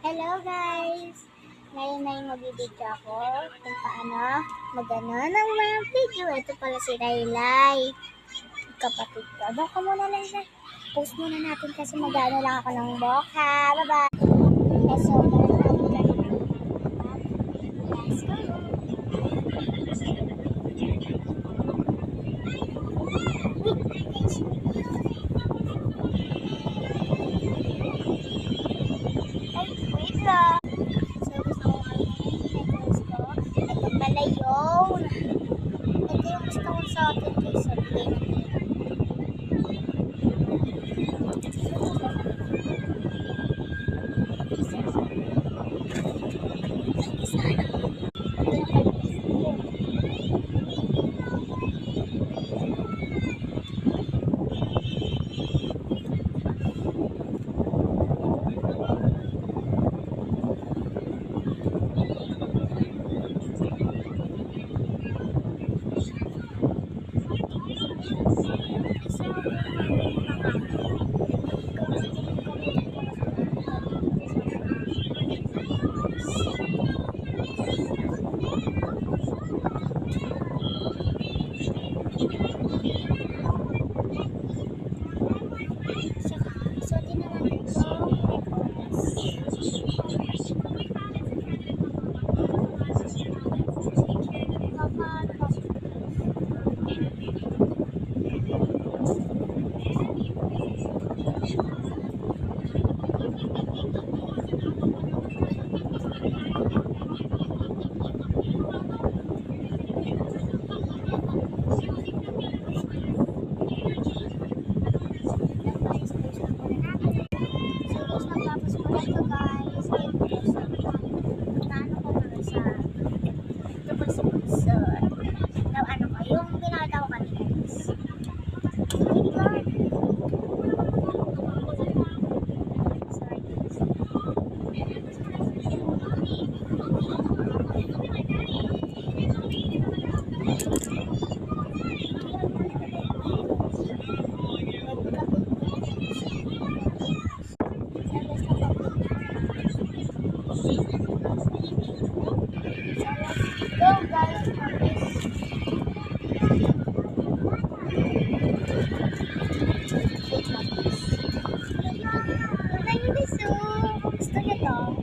Hello guys! Ngayon ay magbibideo ako kung paano magano ng mga video. Ito pala si Laylay, kapatid ko. Doon ka muna, Laylay. Post muna natin kasi magano lang ako ng buhok ha. Bye-bye! So, let's go! Ay, wait lang! So, gusto ko i-necklace ko. Ito pala yun. Ito yung gusto ko sa atin kay Sabi. Go guys! Gusto niyo to?